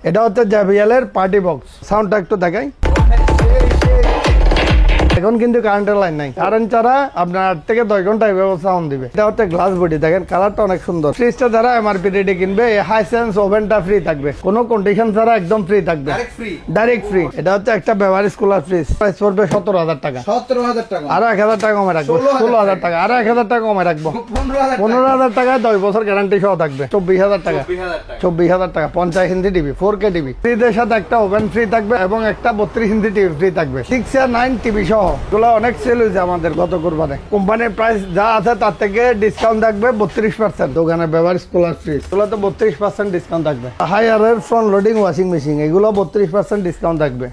এটা হচ্ছে JBL এর পার্টি বক্স। সাউন্ডটা একটু দেখাই। এখন কিন্তু কারেন্টের লাইন নাই, কারেন্ট ছাড়া আপনার 8 থেকে 10 ঘন্টা এভাবে সাউন্ড দিবে। এটা হচ্ছে গ্লাস বডি, দেখেন কালারটা অনেক সুন্দর। ফ্রিজটা যারা MRP রেটে কিনবে এই হাইসেন্স ওভেনটা ফ্রি থাকবে, কোনো কন্ডিশন ছাড়া একদম ফ্রি থাকবে, ডাইরেক্ট ফ্রি। এটা হচ্ছে একটা বেভারেজ কুলার ফ্রিজ, প্রাইস পড়বে 17,000 টাকা। 17,000 টাকা, আরো 1,000 টাকা কমে রাখবো, 16,000 টাকা, আরো 1,000 টাকা কমে রাখবো, 15,000 টাকায় 10 বছর গ্যারান্টি সহ থাকবে, 24,000 টাকা। 24,000 টাকা 50 ইঞ্চি টিভি, 4K টিভি। ফ্রিজের সাথে একটা ওভেন ফ্রি থাকবে এবং একটা 32 ইঞ্চি টিভি ফ্রি থাকবে, 6 আর 9 টিভি সহ। এগুলো অনেক সেল হয়েছে আমাদের গত কুরবানে। কোম্পানির প্রাইস যা আছে তার থেকে ডিসকাউন্ট থাকবে 32%। দোকানে বেভারেজ কুলার ফ্রিজ এগুলো তো 32% ডিসকাউন্ট থাকবে। হায়ার এর ফ্রন্ট লোডিং ওয়াশিং মেশিন এগুলো 32% ডিসকাউন্ট থাকবে।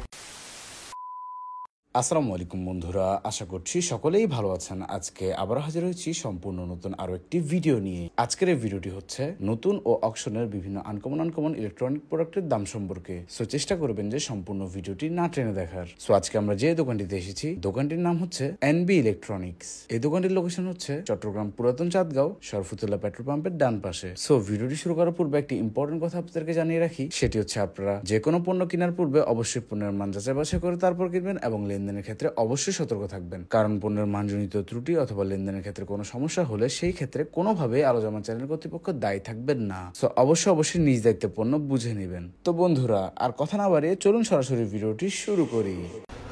আসসালামু আলাইকুম বন্ধুরা, আশা করছি সকলেই ভালো আছেন। আজকে আবার হাজির হয়েছি সম্পূর্ণ নতুন আরো একটি ভিডিও নিয়ে। আজকের এই ভিডিওটি হচ্ছে নতুন ও অকশনের বিভিন্ন আনকমন ইলেকট্রনিক প্রোডাক্টের দাম সম্পর্কে। সো চেষ্টা করবেন যে সম্পূর্ণ ভিডিওটি না টেনে দেখার। সো আজকে আমরা যে দোকানটিতে এসেছি, দোকানটির নাম হচ্ছে NB ইলেকট্রনিক্স। এই দোকানটির লোকেশন হচ্ছে চট্টগ্রাম পুরাতন চাঁদগাঁও শরফুতুল্লাহ পেট্রোল পাম্পের ডান পাশে। সো ভিডিওটি শুরু করার পূর্বে একটি ইম্পর্টেন্ট কথা আপনাদেরকে জানিয়ে রাখি, সেটি হচ্ছে আপনারা যে কোনো পণ্য কেনার পূর্বে অবশ্যই পণ্যের মান যাচাই বাছাই করে তারপর কিনবেন এবং লেনদেনের ক্ষেত্রে অবশ্যই সতর্ক থাকবেন, কারণ পণ্যের মানজনিত ত্রুটি অথবা লেনদেনের ক্ষেত্রে কোনো সমস্যা হলে সেই ক্ষেত্রে কোনোভাবে আলো জামা চ্যানেল কর্তৃপক্ষ দায়ী থাকবেন না। সো অবশ্যই নিজ দায়িত্বে পণ্য বুঝে নেবেন। তো বন্ধুরা আর কথা না বাড়িয়ে চলুন সরাসরি ভিডিওটি শুরু করি।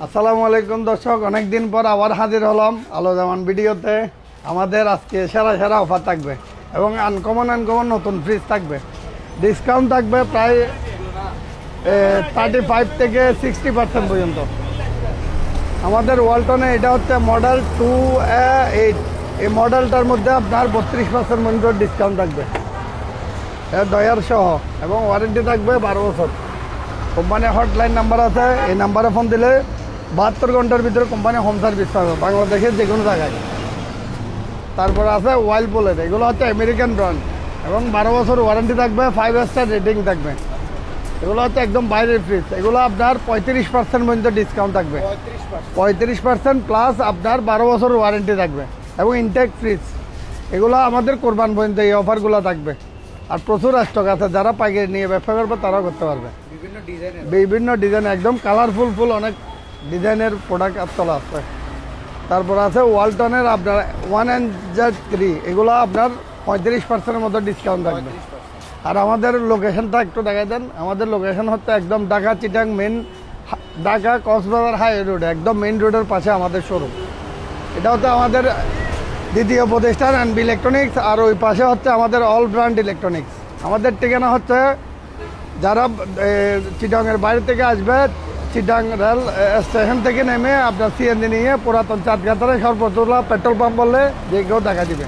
আসসালামু আলাইকুম দর্শক, অনেকদিন পর আবার হাজির হলাম আলো জামান ভিডিওতে। আমাদের আজকে সেরা অফার থাকবে এবং আনকমন নতুন ফ্রিজ থাকবে। ডিসকাউন্ট থাকবে প্রায় 35 থেকে 60% পর্যন্ত। আমাদের ওয়ালটনে এটা হচ্ছে মডেল 2A8। এই মডেলটার মধ্যে আপনার 32% পর্যন্ত ডিসকাউন্ট থাকবে, ডয়ার সহ, এবং ওয়ারেন্টি থাকবে 12 বছর। কোম্পানির হটলাইন নাম্বার আছে, এই নাম্বারে ফোন দিলে 72 ঘন্টার ভিতরে কোম্পানি হোম সার্ভিস পাবে বাংলাদেশের যে কোনো জায়গায়। তারপরে আছে ওয়াইলপুলের, এগুলো হচ্ছে আমেরিকান ব্র্যান্ড এবং 12 বছর ওয়ারেন্টি থাকবে, 5 স্টার রেটিং থাকবে। এগুলো হচ্ছে একদম বাইরের ফ্রিজ, এগুলো আপনার 35% পর্যন্ত ডিসকাউন্ট থাকবে, 35% প্লাস আপনার 12 বছর ওয়ারেন্টি থাকবে এবং ইনটেক ফ্রিজ। এগুলো আমাদের কোরবান পর্যন্ত এই অফারগুলো থাকবে। আর প্রচুর স্টক আছে, যারা পাইকারি নিয়ে ব্যবসা করবে তারাও করতে পারবে। বিভিন্ন ডিজাইন একদম কালারফুল অনেক ডিজাইনের প্রোডাক্ট চলে আসছে। তারপর আছে ওয়ালটনের আপনার 1NZ3, এগুলো আপনার 35%-এর মতো ডিসকাউন্ট থাকবে। আর আমাদের লোকেশনটা একটু দেখাই দেন। আমাদের লোকেশন হচ্ছে একদম Dhaka Chittagong main, Dhaka Cox's Bazar highway road, একদম মেইন রোডের পাশে আমাদের শোরুম। এটা হচ্ছে আমাদের দ্বিতীয় প্রতিষ্ঠান NB ইলেকট্রনিক্স, আর ওই পাশে হচ্ছে আমাদের অল ব্র্যান্ড ইলেকট্রনিক্স। আমাদের ঠিকানা হচ্ছে যারা চিটাংয়ের বাইরে থেকে আসবে, চিটাং রেল স্টেশন থেকে নেমে আপনার CNG নিয়ে পুরাতন চাঁদগাঁতারে সরফতুল্লাহ পেট্রোল পাম্প বললে যে কেউ দেখা দিবে,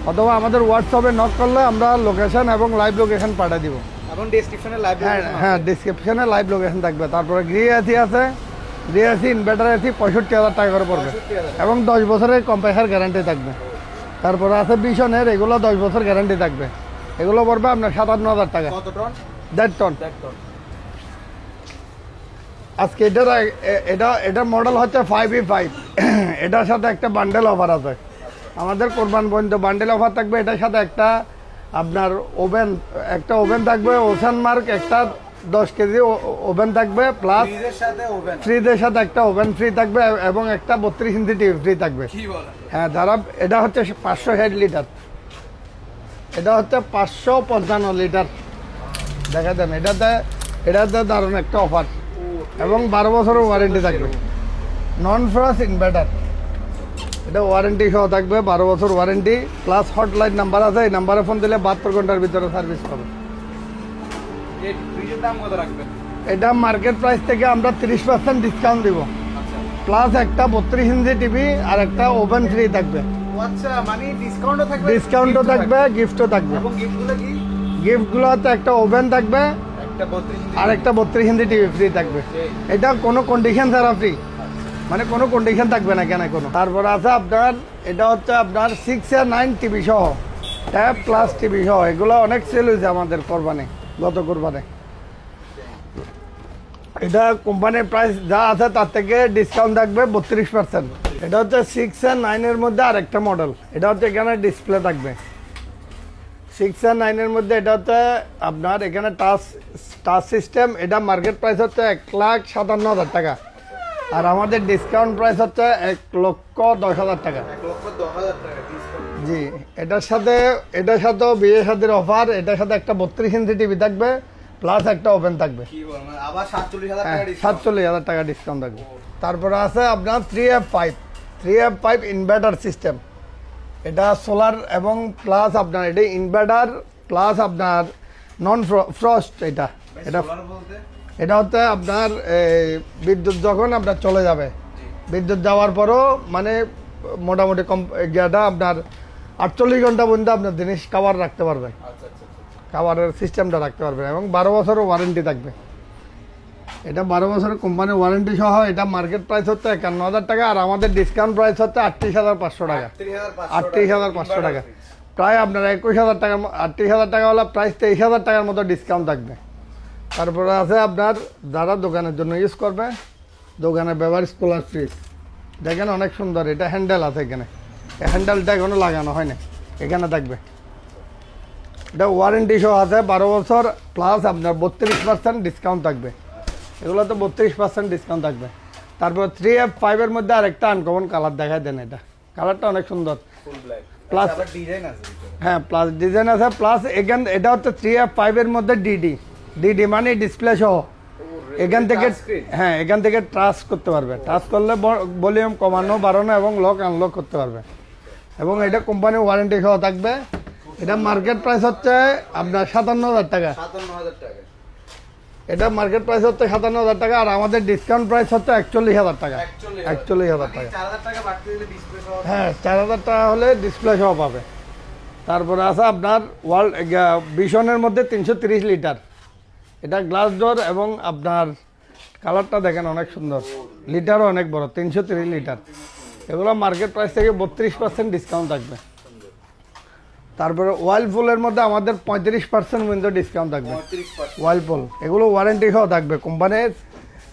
অথবা আমাদের হোয়াটসঅ্যাপে নক করলে আমরা লোকেশন এবং লাইভ লোকেশন পাঠিয়ে দিব। হ্যাঁ, ডিসক্রিপশনে লাইভ লোকেশন থাকবে। তারপরে গৃহ এসি আছে, গৃহ এসি ইনভার্টার এসি 65,000 টাকা করে পড়বে এবং 10 বছরের কম্প্রেসার গ্যারান্টি থাকবে। তারপরে আছে বিশনের, এগুলো 10 বছর গ্যারান্টি থাকবে, এগুলো পড়বে আপনার 57,000 টাকা। 1.5 টন। আজকে এটা মডেল হচ্ছে 5E5। এটার সাথে একটা বান্ডেল অফার আছে আমাদের কোরবান পর্যন্ত। বান্ডেল অফার থাকবে, এটার সাথে একটা আপনার ওভেন থাকবে, ওশান মার্ক একটা 10 কেজি ওভেন থাকবে, প্লাস ফ্রিজের সাথে একটা ওভেন ফ্রি থাকবে এবং একটা 32 ইঞ্চি টিভি ফ্রি থাকবে। হ্যাঁ, যারা এটা হচ্ছে 500 লিটার, এটা হচ্ছে 555 লিটার। দেখা দেন, এটাতে দারুণ একটা অফার এবং 12 বছরের ওয়ারেন্টি থাকবে। নন ফ্রস্ট ইনভার্টার, এটা ওয়ারেন্টি সহ থাকবে, 12 বছর ওয়ারেন্টি প্লাস হটলাইন নাম্বার আছে, এই নাম্বারে ফোন দিলে 72 ঘন্টার ভিতরে সার্ভিস পাবে। এটা মার্কেট প্রাইস থেকে আমরা 30% ডিসকাউন্ট দিব, প্লাস একটা 32 ইঞ্চি টিভি আর একটা ওভেন ফ্রি থাকবে। ডিসকাউন্টও থাকবে, গিফটও থাকবে। গিফটগুলো হচ্ছে একটা ওভেন থাকবে আর একটা 32 ইঞ্চি টিভি ফ্রি থাকবে। এটা কোনো কন্ডিশন ছাড়া ফ্রি, মানে কোনো কন্ডিশন থাকবে না কেন কোনো। তারপর আছে আপনার এটা হচ্ছে আপনার 6 আর 9 টিভি সহ, ট্যাব প্লাস টিভি সহ। এগুলো অনেক সেল হয়েছে আমাদের গত কোরবানে। এটা কোম্পানির প্রাইস যা আছে তার থেকে ডিসকাউন্ট থাকবে 32%। এটা হচ্ছে 6 আর 9-এর মধ্যে আরেকটা মডেল, এটা হচ্ছে এখানে ডিসপ্লে থাকবে। 6 আর 9 এর মধ্যে এটা হচ্ছে আপনার এখানে টাচ সিস্টেম, এটা মার্কেট প্রাইস হচ্ছে 1,57,000 টাকা, আর আমাদের ডিসকাউন্ট প্রাইস হচ্ছে 1,10,000 টাকা। জি, এটার সাথেও বিয়ে শাদীর অফার, এটার সাথে একটা 32 ইঞ্চি টিভি থাকবে প্লাস একটা ওপেন থাকবে, আবার 47,000 টাকা ডিসকাউন্ট থাকবে। তারপরে আছে আপনার 3F5 ইনভার্টার সিস্টেম, এটা সোলার এবং প্লাস আপনার এটা ইনভার্টার প্লাস আপনার নন ফ্রস্ট। এটা হচ্ছে আপনার বিদ্যুৎ যখন আপনার চলে যাবে, বিদ্যুৎ যাওয়ার পরও মানে মোটামুটি এটা আপনার 48 ঘন্টা পর্যন্ত আপনার জিনিস কাভার রাখতে পারবেন, কাভারের সিস্টেমটা রাখতে পারবেন, এবং 12 বছরের ওয়ারেন্টি থাকবে। এটা 12 বছরের কোম্পানির ওয়ারেন্টি সহ। এটা মার্কেট প্রাইস হচ্ছে 51,000 টাকা, আর আমাদের ডিসকাউন্ট প্রাইস হচ্ছে 38,500 টাকা। 38,500 টাকা, প্রায় আপনার 21,000 টাকা, 38,000 টাকা হলে প্রাইস 23,000 টাকার মতো ডিসকাউন্ট থাকবে। তারপরে আছে আপনার যারা দোকানের জন্য ইউজ করবে, দোকানে ব্যবহার কুলার ফ্রিজ, দেখেন অনেক সুন্দর, এটা হ্যান্ডেল আছে এখানে, হ্যান্ডেলটা এখনো লাগানো হয় না, এখানে থাকবে। এটা ওয়ারেন্টি সহ আছে 12 বছর প্লাস আপনার 32% ডিসকাউন্ট থাকবে, এগুলো তো 32% ডিসকাউন্ট থাকবে। তারপর 3F5 এর মধ্যে আরেকটা আনকমন কালার দেখায় দেন, এটা কালারটা অনেক সুন্দর, প্লাস ডিজাইন আছে, হ্যাঁ প্লাস ডিজাইন আছে, প্লাস এখান এটা হচ্ছে 3F5 এর মধ্যে ডিডি মানে ডিসপ্লে সহ, এখান থেকে টাচ করতে পারবে, টাচ করলে ভলিউম কমানো বাড়ানো এবং লক আনলক করতে পারবে, এবং এটা কোম্পানির ওয়ারেন্টি সহ থাকবে। এটা মার্কেট প্রাইস হচ্ছে আপনার 57,000 টাকা, এটা মার্কেট প্রাইস হচ্ছে 57,000 টাকা, আর আমাদের ডিসকাউন্ট প্রাইস হচ্ছে 41,000 টাকা। 41,000 টাকা, হ্যাঁ 4,000 টাকা হলে ডিসপ্লে সহ পাবে। তারপরে আছে আপনার ভিশনের মধ্যে 330 লিটার, এটা গ্লাস ডোর, এবং আপনার কালারটা দেখেন অনেক সুন্দর, লিটারও অনেক বড়, 330 লিটার। এগুলো মার্কেট প্রাইস থেকে 32% ডিসকাউন্ট থাকবে। তারপরে ওয়ার্লপুলের মধ্যে আমাদের 35% পর্যন্ত ডিসকাউন্ট থাকবে। ওয়ার্লপুল এগুলো ওয়ারেন্টি সহ থাকবে কোম্পানির,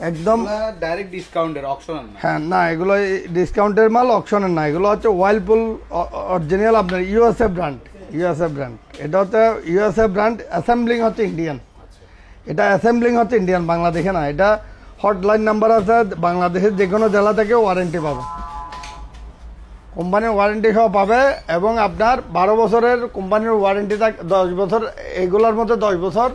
একদম ডাইরেক্ট ডিসকাউন্টের, অপশনাল না। হ্যাঁ না, এগুলো ডিসকাউন্টের মাল, অপশনের না, এগুলো হচ্ছে ওয়ার্লপুল অরিজিনাল আপনার ইউএসএ ব্র্যান্ড। এটা হচ্ছে ইউএসএ ব্র্যান্ড, অ্যাসেম্বলিং হচ্ছে ইন্ডিয়ান, এটা অ্যাসেম্বলিং হচ্ছে ইন্ডিয়ান, বাংলাদেশে না। এটা হটলাইন নাম্বার আছে, বাংলাদেশের যে কোনো জেলা থেকে ওয়ারেন্টি পাবে, কোম্পানির ওয়ারেন্টি সহ পাবে, এবং আপনার 12 বছরের কোম্পানির ওয়ারেন্টি থাকবে, 10 বছর এগুলোর মধ্যে 10 বছর,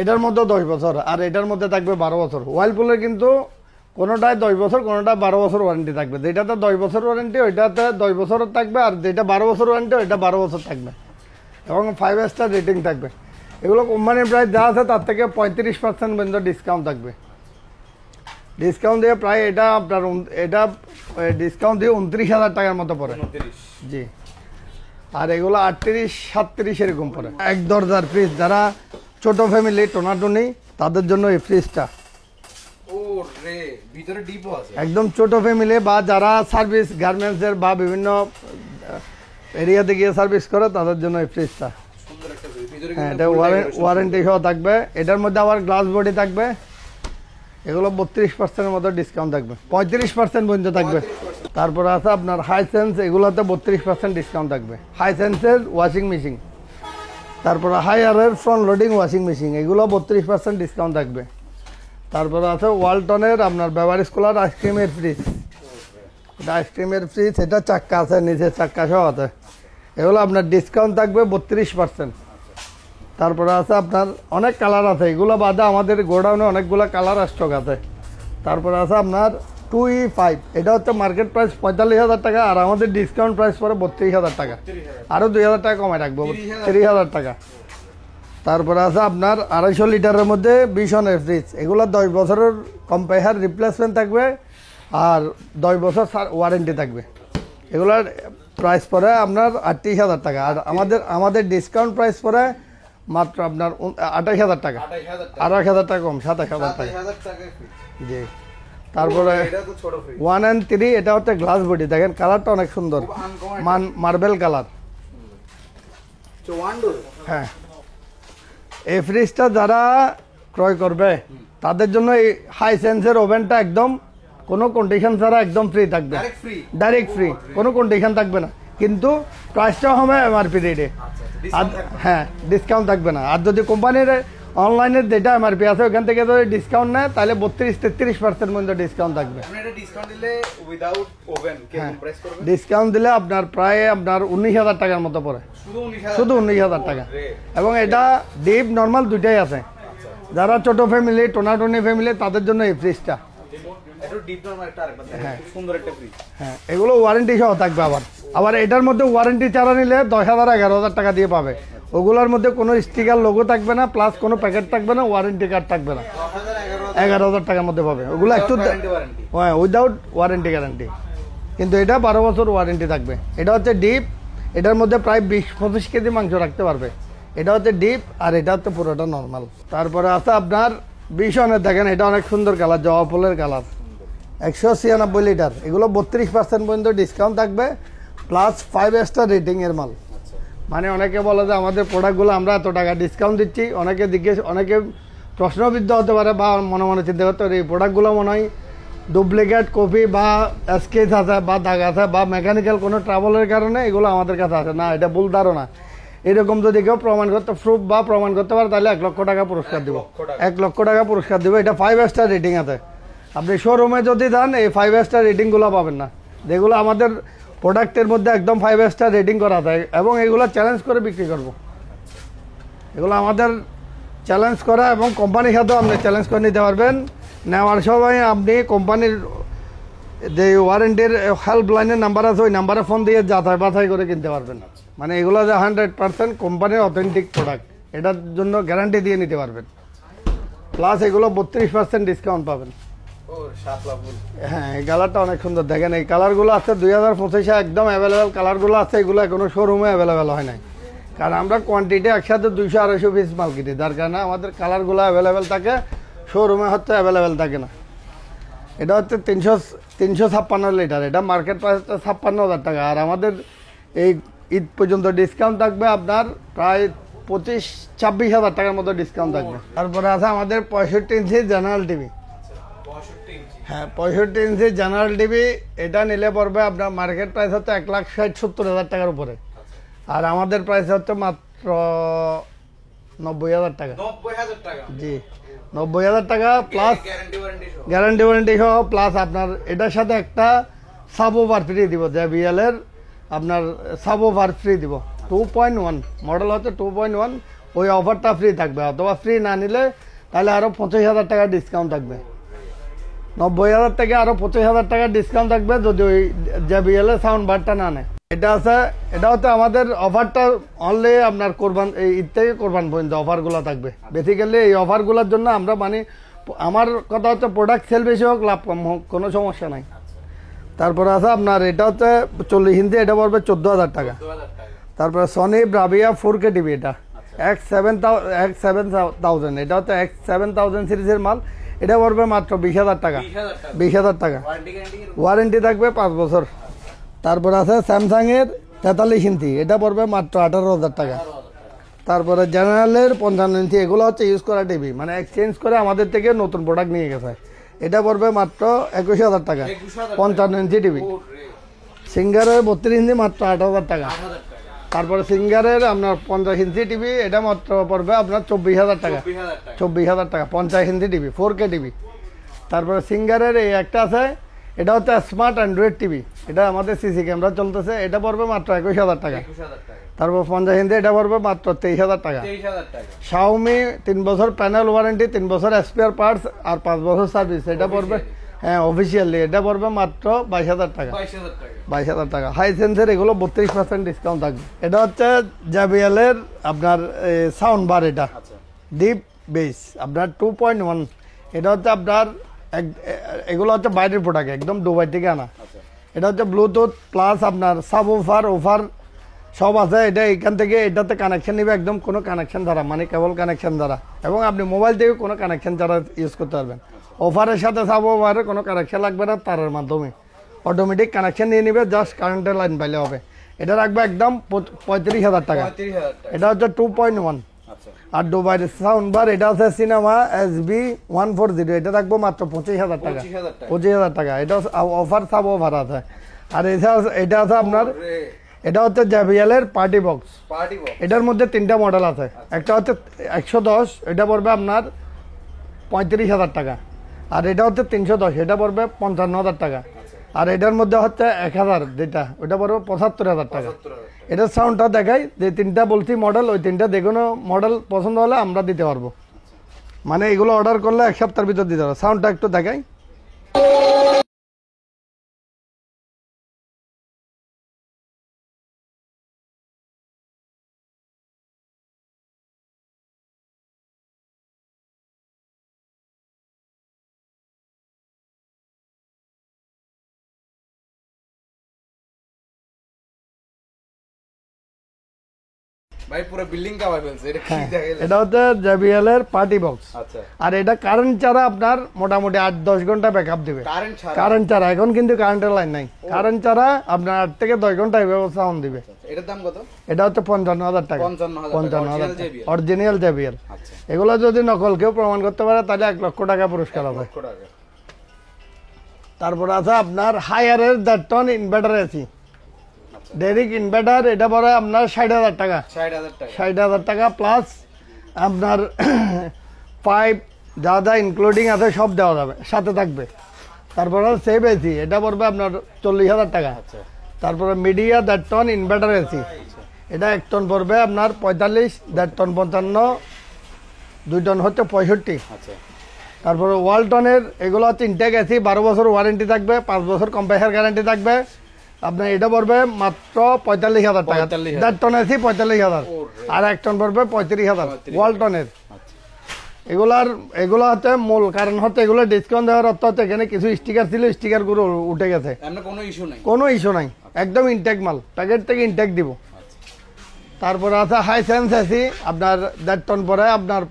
এটার মধ্যে 10 বছর, আর এটার মধ্যে থাকবে 12 বছর। ওয়ার্লপুলের কিন্তু কোনোটায় 10 বছর, কোনোটায় 12 বছর ওয়ারেন্টি থাকবে, যেটাতে 10 বছর ওয়ারেন্টি ওইটাতে 10 বছর থাকবে, আর যেটা 12 বছর ওয়ারেন্টি ওইটা 12 বছর থাকবে, এবং 5 স্টার রেটিং থাকবে। এগুলো কোম্পানির প্রাইস যা আছে তার থেকে 35% পর্যন্ত ডিসকাউন্ট থাকবে। ডিসকাউন্ট দিয়ে প্রায় এটা আপনার ডিসকাউন্ট দিয়ে 29,000 টাকার মতো পড়ে। জি, আর এগুলো 38-37 এরকম পড়ে। 1 দরজার ফ্রিজ, যারা ছোট ফ্যামিলি টোনাটুনি তাদের জন্য এই ফ্রিজটা একদম ছোট ফ্যামিলি, বা যারা সার্ভিস গার্মেন্টসের বা বিভিন্ন এরিয়াতে গিয়ে সার্ভিস করে তাদের জন্য এই ফ্রিজটা। হ্যাঁ, এটা ওয়ারেন্টি সহ থাকবে। এটার মধ্যে আবার গ্লাস বডি থাকবে, এগুলো 32% মতো ডিসকাউন্ট থাকবে, 35% পর্যন্ত থাকবে। তারপরে আছে আপনার হাইসেন্স, এগুলোতে 32% ডিসকাউন্ট থাকবে, হাইসেন্সের ওয়াশিং মেশিন। তারপরে হায়ারের ফ্রন্ট লোডিং ওয়াশিং মেশিন, এগুলো 32% ডিসকাউন্ট থাকবে। তারপরে আছে ওয়ালটনের আপনার বেভারেজ কুলার আইসক্রিমের ফ্রিজ, এটা আইসক্রিমের ফ্রিজ, এটা চাক্কা আছে, নিচে চাক্কা সহ আছে, এগুলো আপনার ডিসকাউন্ট থাকবে 32%। তারপরে আছে আপনার অনেক কালার আছে, এগুলো বাদে আমাদের গোডাউনে অনেকগুলো কালার স্টক আছে। তারপরে আছে আপনার 2E5, এটা হচ্ছে মার্কেট প্রাইস 45,000 টাকা, আর আমাদের ডিসকাউন্ট প্রাইস পরে 32,000 টাকা, আরও 2,000 টাকা কমায় রাখবো, 30,000 টাকা। তারপরে আছে আপনার 250 লিটারের মধ্যে ভিশনের ফ্রিজ, এগুলো 10 বছরের কম্পেয়ার রিপ্লেসমেন্ট থাকবে, আর 10 বছর ওয়ারেন্টি থাকবে। এগুলোর প্রাইস পরে আপনার 38,000 টাকা, আর আমাদের ডিসকাউন্ট প্রাইস পরে মাত্র আপনার 28,000 টাকা, 28,000 টাকা কম, 27,000 টাকা। জি, তারপরে 1 and 3, এটা হচ্ছে গ্লাস বডি, দেখেন কালারটা অনেক সুন্দর, মার্বেল কালার। হ্যাঁ, এই ফ্রিজটা যারা ক্রয় করবে তাদের জন্য এই হাইসেন্সের ওভেনটা একদম কোনো কন্ডিশন ছাড়া একদম ফ্রি থাকবে, ডাইরেক্ট ফ্রি, কোনো কন্ডিশন থাকবে না, কিন্তু প্রাইসটাও হবে এমআরপি রেটে। হ্যাঁ ডিসকাউন্ট থাকবে না। আর যদি কোম্পানির অনলাইনের যেটা এমআরপি আছে ওখান থেকে যদি ডিসকাউন্ট নেয় তাহলে 32-33% মধ্যে ডিসকাউন্ট থাকবে। ডিসকাউন্ট দিলে আপনার প্রায় আপনার 19,000 টাকার মতো পড়ে, শুধু 19,000 টাকা। এবং এটা ডিপ নর্মাল দুইটাই আছে। যারা ছোট ফ্যামিলি টোনাটনি ফ্যামিলি তাদের জন্য এই ফ্রিজটা। হ্যাঁ এগুলো ওয়ারেন্টি সহ থাকবে। আবার এটার মধ্যে ওয়ারেন্টি ছাড়া নিলে 10,000-11,000 টাকা দিয়ে পাবে। ওগুলোর মধ্যে কোনো স্টিকার লোগো থাকবে না, প্লাস কোনো প্যাকেট থাকবে না, ওয়ারেন্টি কার্ড থাকবে না। 11,000 টাকার মধ্যে পাবে ওগুলো একটু, হ্যাঁ উইদাউট ওয়ারেন্টি গ্যারান্টি। কিন্তু এটা 12 বছর ওয়ারেন্টি থাকবে। এটা হচ্ছে ডিপ, এটার মধ্যে প্রায় 20-25 কেজি মাংস রাখতে পারবে। এটা হচ্ছে ডিপ আর এটা হচ্ছে পুরোটা নর্মাল। তারপরে আছে আপনার 20 দেখেন, এটা অনেক সুন্দর কালার, জবা ফুলের কালার, 196 লিটার। এগুলো 32% পর্যন্ত ডিসকাউন্ট থাকবে, প্লাস 5 স্টার রেটিং এর মাল। মানে অনেকে বলে যে আমাদের প্রোডাক্টগুলো আমরা এত টাকা ডিসকাউন্ট দিচ্ছি, অনেকে প্রশ্নবিদ্ধ হতে পারে বা মনে মনে চিন্তা করতে পারে এই প্রোডাক্টগুলো মনে হয় ডুপ্লিকেট কপি বা স্কেচ আছে বা দাগ আছে বা মেকানিক্যাল কোনো ট্রাবলের কারণে এগুলো আমাদের কাছে আছে না। এটা ভুল ধারণা। এরকম যদি কেউ প্রমাণ করতে পারে তাহলে 1 লক্ষ টাকা পুরস্কার দিব। 1 লক্ষ টাকা পুরস্কার দিব। এটা 5 স্টার রেটিং আছে। আপনি শোরুমে যদি যান এই 5 স্টার রেটিংগুলো পাবেন না, যেগুলো আমাদের প্রোডাক্টের মধ্যে একদম 5 স্টার রেটিং করা থাকে। এবং এগুলো চ্যালেঞ্জ করে বিক্রি করব। এগুলো আমাদের চ্যালেঞ্জ করা, এবং কোম্পানির সাথেও আপনি চ্যালেঞ্জ করে নিতে পারবেন। নেওয়ার সময় আপনি কোম্পানির যে ওয়ারেন্টির হেল্পলাইনের নাম্বার আছে ওই নাম্বারে ফোন দিয়ে বাছাই করে কিনতে পারবেন। মানে এগুলো যে 100% কোম্পানির অথেন্টিক প্রোডাক্ট, এটার জন্য গ্যারান্টি দিয়ে নিতে পারবেন। প্লাস এগুলো 32% ডিসকাউন্ট পাবেন। হ্যাঁ এই কালারটা অনেক সুন্দর। দেখেন এই কালারগুলো আছে 2025-এ একদম অ্যাভেলেবেল কালারগুলো আছে। এগুলো এখনো শোরুমে অ্যাভেলেবেল হয় নাই, কারণ আমরা কোয়ান্টিটি একসাথে 200-250 পিস মাল কিনি, যার কারণে আমাদের কালারগুলো অ্যাভেলেবেল থাকে, শোরুমে হচ্ছে অ্যাভেলেবেল থাকে না। এটা হচ্ছে 356 লিটার। এটা মার্কেট প্রাইস হচ্ছে 56,000 টাকা। আর আমাদের এই ঈদ পর্যন্ত ডিসকাউন্ট থাকবে আপনার প্রায় 25-26,000 টাকার মতো ডিসকাউন্ট থাকবে। তারপরে আছে আমাদের 65 ইঞ্চি জেনারেল টিভি। হ্যাঁ 65 ইঞ্চি জেনারেল টিভি, এটা নিলে পড়বে আপনার মার্কেট প্রাইস হচ্ছে 1,60,70,000 টাকার উপরে। আর আমাদের প্রাইস হচ্ছে মাত্র 90,000 টাকা। জি 90,000 টাকা প্লাস গ্যারান্টি ওয়ারেন্টি সহ, প্লাস আপনার এটার সাথে একটা সাবওভার ফ্রি দিব। JBL এর আপনার সাবওভার ফ্রি দিব। 2.1 মডেল হচ্ছে 2.1, ওই অফারটা ফ্রি থাকবে। অথবা ফ্রি না নিলে তাহলে আরও 25,000 টাকা ডিসকাউন্ট থাকবে। 90,000 থেকে আরও 25,000 টাকা ডিসকাউন্ট থাকবে যদি ওই JBL এর সাউন্ড বারটা না নেয়। এটা হচ্ছে আমাদের অফারটা অনলি আপনার এই ঈদ থেকে কোরবান পর্যন্ত অফারগুলো থাকবে। বেসিক্যালি এই অফারগুলোর জন্য আমরা আমার কথা হচ্ছে প্রোডাক্ট সেল বেশি হোক লাভ কম হোক কোনো সমস্যা নাই। তারপরে আছে আপনার এটা হচ্ছে 40 ইঞ্চি, এটা পড়বে 14,000 টাকা। তারপরে সনি ব্রাভিয়া 4K টিভি, এটা X7000, এটা হচ্ছে X7000 সিরিজের মাল। এটা পড়বে মাত্র 20,000 টাকা। 20,000 টাকা ওয়ারেন্টি থাকবে 5 বছর। তারপর আছে স্যামসাং এর 43 ইঞ্চি, এটা পড়বে মাত্র 18,000 টাকা। তারপরে জেনারেলের 55 ইঞ্চি, এগুলো হচ্ছে ইউজ করা টিভি, মানে এক্সচেঞ্জ করে আমাদের থেকে নতুন প্রোডাক্ট নিয়ে গেছে। এটা পড়বে মাত্র 21,000 টাকা। 55 ইঞ্চি টিভি। সিঙ্গারের 32 ইঞ্চি মাত্র 8,000 টাকা। তারপরে সিঙ্গারের আপনার 50 ইঞ্চি টিভি, এটা মাত্র পড়বে আপনার 24,000 টাকা। 24,000 টাকা 50 ইঞ্চি টিভি 4K টিভি। তারপরে সিঙ্গারের এই একটা আছে, এটা হচ্ছে স্মার্ট অ্যান্ড্রয়েড টিভি, এটা আমাদের সিসি ক্যামেরা চলতেছে। এটা পড়বে মাত্র 21,000 টাকা। তারপর 50 ইঞ্চি, এটা পড়বে মাত্র 23,000 টাকা। শাওমি 3 বছর প্যানেল ওয়ারেন্টি, 3 বছর স্পেয়ার পার্টস আর 5 বছর সার্ভিস, এটা পড়বে হ্যাঁ অফিসিয়ালি, এটা পড়বে মাত্র 22,000 টাকা। 22,000 টাকা। হাই সেন্সের এগুলো 32% ডিসকাউন্ট থাকবে। এটা হচ্ছে JBL এর আপনার সাউন্ড বার, এটা ডিপ বেস আপনার 2.1। এটা হচ্ছে আপনার এগুলো হচ্ছে বাইরের প্রোডাক্ট, একদম দুবাই থেকে আনা। এটা হচ্ছে ব্লুটুথ প্লাস আপনার সাবওফার ওফার সব আছে। এটা এখান থেকে এটাতে কানেকশন নেবে একদম কোনো কানেকশন দ্বারা, মানে কেবল কানেকশন দ্বারা, এবং আপনি মোবাইল থেকে কোনো কানেকশন ছাড়া ইউজ করতে পারবেন। অফারের সাথে সাবওফারে কোনো কানেকশন লাগবে না, তারের মাধ্যমে অটোমেটিক কানেকশন নিয়ে নেবে, জাস্ট কারেন্টের লাইন পাইলে হবে। এটা রাখবে একদম 35,000 টাকা। এটা হচ্ছে 2.1। আর দুবাইয়ের সাউন্ড বার, এটা আছে সিনেমা SB140, এটা রাখবো মাত্র 25,000 টাকা। 25,000 টাকা। এটা অফার সাবওফার আছে। আর এটা আছে আপনার এটা হচ্ছে JBL এর পার্টি বক্স। Party box. এটার মধ্যে 3টা মডেল আছে। একটা হচ্ছে 110, এটা পড়বে আপনার 35,000 টাকা। আর এটা হচ্ছে 310, এটা পড়বে 55,000 টাকা। আর এটার মধ্যে হচ্ছে 1000 যেটা, ওটা পড়বে 75,000 টাকা। এটার সাউন্ডটা দেখাই, যে 3টা বলছি মডেল, ওই 3টা যে কোনো মডেল পছন্দ হলে আমরা দিতে পারবো। মানে এগুলো অর্ডার করলে 1 সপ্তাহের ভিতর দিতে পারবো। সাউন্ডটা একটু দেখাই। ভাই পুরো বিল্ডিং কাভার ফেলছে, এটা কি দেখাইলেন? এটা হচ্ছে JBL এর পার্টি বক্স। আচ্ছা, আর এটা কারেন্ট ছাড়া আপনার মোটামুটি 8-10 ঘন্টা ব্যাকআপ দিবে। কারেন্ট ছাড়া? কারেন্ট ছাড়া, এখন কিন্তু কারেন্টের লাইন নাই। কারেন্ট ছাড়া আপনার 8 থেকে 10 ঘন্টা এইভাবে সাউন্ড দিবে। এটার দাম কত? এটা হচ্ছে 55,000 টাকা। 55,000 টাকা অরিজিনাল JBL। আচ্ছা, এগুলো যদি নকল কেউ প্রমাণ করতে পারে তাহলে 1 লক্ষ টাকা পুরস্কার হবে। তারপর আছে আপনার হায়ারের 1.5 টন ইনভার্টার এসি ডেরিক ইনভার্টার। এটা পরে আপনার 60,000 টাকা। 60,000 টাকা প্লাস আপনার পাইপ যা যা ইনক্লুডিং আছে সব দেওয়া যাবে, সাথে থাকবে। তারপরে সেভ এসি, এটা পড়বে আপনার 40,000 টাকা। তারপরে মিডিয়া 1.5 টন ইনভার্টার এসি, এটা 1 টন পড়বে আপনার 45, 1.5 টন 55, 2 টন হচ্ছে 65। তারপরে ওয়ালটনের এগুলো হচ্ছে ইনটেক এসি, 12 বছর ওয়ারেন্টি থাকবে, 5 বছর কম্প্রেসার গ্যারান্টি থাকবে। আপনার এটা পড়বে মাত্র 45,000 টাকা। 1.5 টন এসি 45,000, আর 1 টন পড়বে 35,000 ওয়ালটনের। এগুলো হচ্ছে মূল কারণ হচ্ছে এগুলো ডিসকাউন্ট দেওয়ার অর্থ হচ্ছে এখানে কিছু স্টিকার ছিল, স্টিকার গুলো উঠে গেছে। কোনো ইস্যু নাই, একদম ইনটেক মাল, প্যাকেট থেকে ইনটেক দিব। তারপরে আছে হাই সেন্স এসি, আপনার 1.5 টন পরে আপনার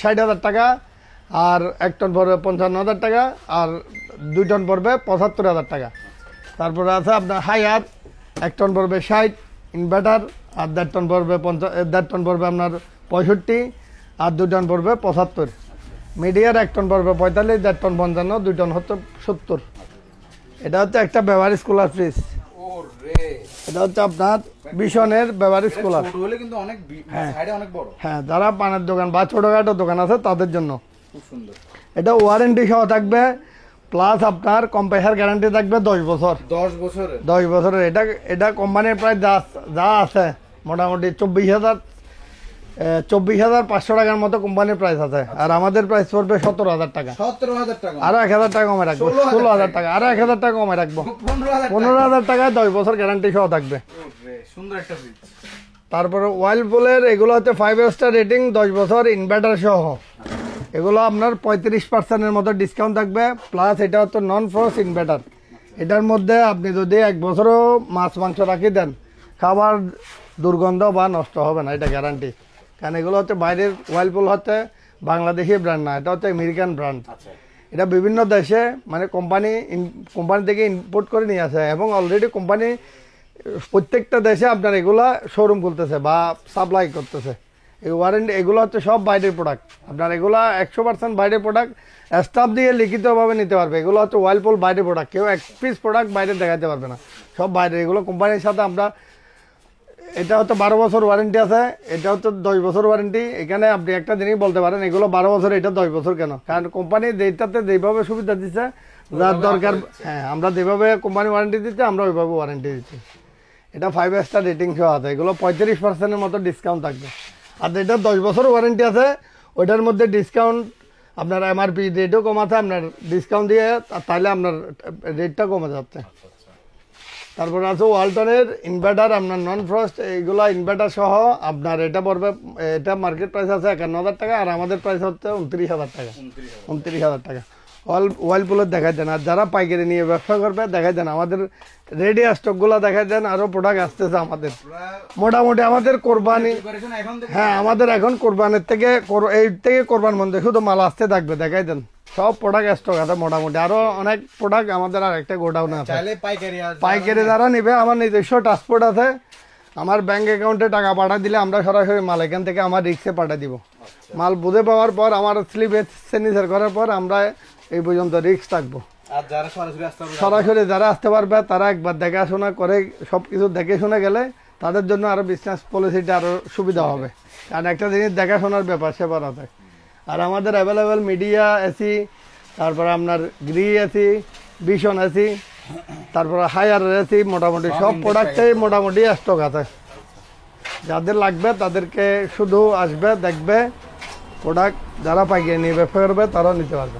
60,000 টাকা, আর 1 টন পড়বে 55,000 টাকা, আর 2 টন পড়বে 75,000 টাকা। তারপরে আছে আপনার হায়ার, 1 টন পড়বে 60 ইনভার্টার, আর 1.5 টন পড়বে 1.5 টন পড়বে আপনার 65, আর 2 টন পড়বে 75। মিডিয়ার 1 টন পড়বে 45, 1.5 টন 55, 2 টন হচ্ছে 70। এটা হচ্ছে একটা বেভারেজ কুলার ফ্রিজ। এটা হচ্ছে আপনার বিশনের বেভারেজ কুলার। হ্যাঁ, যারা পানের দোকান বা ছোটখাটো দোকান আছে তাদের জন্য। এটা ওয়ারেন্টি সহ থাকবে, প্লাস আপনার কম্প্রেসার গ্যারান্টি থাকবে 10 বছর। 10 বছরের। এটা কোম্পানির প্রাইস যা আছে মোটামুটি 24,500 টাকার মতো কোম্পানির প্রাইস আছে। আর আমাদের প্রাইস পড়বে 17,000 টাকা। 17,000 টাকা, আরো 1,000 টাকা কমে রাখবো। 16,000 টাকা, আরো 1,000 টাকা কমে রাখবো। 15,000 টাকায় 10 বছর গ্যারান্টি সহ থাকবে। সুন্দর একটা ফ্রিজ। তারপরে ওয়ার্লপুলের এগুলো হচ্ছে 5 স্টার রেটিং, 10 বছর ইনভার্টার সহ। এগুলো আপনার 35% মতো ডিসকাউন্ট থাকবে, প্লাস এটা হচ্ছে নন ফ্রস্ট ইনভার্টার। এটার মধ্যে আপনি যদি 1 বছরও মাছ মাংস রাখি দেন, খাবার দুর্গন্ধ বা নষ্ট হবে না, এটা গ্যারান্টি। কারণ এগুলো হচ্ছে বাইরের, ওয়ার্লপুল হচ্ছে বাংলাদেশি ব্র্যান্ড না, এটা হচ্ছে আমেরিকান ব্র্যান্ড। এটা বিভিন্ন দেশে মানে কোম্পানি থেকে ইম্পোর্ট করে নিয়ে আসে, এবং অলরেডি কোম্পানি প্রত্যেকটা দেশে আপনার এগুলা শোরুম খুলতেছে বা সাপ্লাই করতেছে। এই ওয়ারেন্টি এগুলো হচ্ছে সব বাইরের প্রোডাক্ট। আপনার এগুলা 100% বাইরের প্রোডাক্ট, স্টাফ দিয়ে লিখিতভাবে নিতে পারবে। এগুলো হচ্ছে ওয়ার্লপুল বাইরের প্রোডাক্ট, কেউ 1 পিস প্রোডাক্ট বাইরে দেখাতে পারবে না, সব বাইরে। এগুলো কোম্পানির সাথে আমরা, এটা হচ্ছে 12 বছর ওয়ারেন্টি আছে, এটা হচ্ছে 10 বছর ওয়ারেন্টি। এখানে আপনি একটা জিনিস বলতে পারেন, এগুলো 12 বছর, এটা 10 বছর কেন? কারণ কোম্পানি যেটাতে যেভাবে সুবিধা দিচ্ছে, যার দরকার, হ্যাঁ, আমরা যেভাবে কোম্পানি ওয়ারেন্টি দিচ্ছে আমরা ওইভাবে ওয়ারেন্টি দিচ্ছি। এটা 5 স্টার রেটিং সহ আছে। এগুলো 35% মতো ডিসকাউন্ট থাকবে। আর এটা 10 বছর ওয়ারেন্টি আছে, ওইটার মধ্যে ডিসকাউন্ট আপনার MRP রেটও কম আছে, আপনার ডিসকাউন্ট দিয়ে তাহলে আপনার রেটটা কমে যাচ্ছে। তারপরে আছে ওয়ালটনের ইনভার্টার, আপনার নন ফ্রস্ট, এইগুলো ইনভার্টার সহ আপনার এটা পড়বে, এটা মার্কেট প্রাইস আছে 51,000 টাকা, আর আমাদের প্রাইস হচ্ছে 29,000 টাকা। 29,000 টাকা। ওয়ার্লপুলের দেখাই দেন। আর যারা পাইকারি নিয়ে ব্যবসা করবে দেখাই দেন, আমাদের রেডি স্টকগুলো দেখাই দেন, আরো প্রোডাক্ট আসতেছে আমাদের। মোটামুটি আমাদের কোরবানি, হ্যাঁ, আমাদের এখন কোরবানির থেকে কোরবান মধ্যে শুধু মাল আসতে থাকবে, দেখাই দেন। সব প্রোডাক্ট স্টক আছে মোটামুটি, আরো অনেক প্রোডাক্ট আমাদের আর একটা গোডাউনে আছে। পাইকারি যারা নিবে, আমার নিজস্ব ট্রান্সপোর্ট আছে। আমার ব্যাংক অ্যাকাউন্টে টাকা পাঠা দিলে আমরা সরাসরি মাল এখান থেকে আমার রিক্সে পাঠা দিব। মাল বুঝে পাওয়ার পর, আমার স্লিপে সিগনেচার করার পর আমরা এই পর্যন্ত রিক্স থাকবো। আর যারা সরাসরি আসতে হবে সরাসরি যারা আসতে পারবে তারা একবার দেখাশোনা করে সবকিছু দেখে শুনে গেলে তাদের জন্য আরো বিজনেস পলিসিটা আরো সুবিধা হবে, কারণ একটা জিনিস দেখাশোনার ব্যাপার সেবার আছে। আর আমাদের অ্যাভেলেবেল মিডিয়া এসি, তারপরে আপনার গ্রি এসি, ভিশন এসি, তারপরে হায়ার এসি, মোটামুটি সব প্রোডাক্টেই মোটামুটি স্টক আছে। যাদের লাগবে তাদেরকে শুধু আসবে, দেখবে, প্রোডাক্ট যারা পাইয়ে নিয়ে ব্যবসা করবে তারাও নিতে পারবে।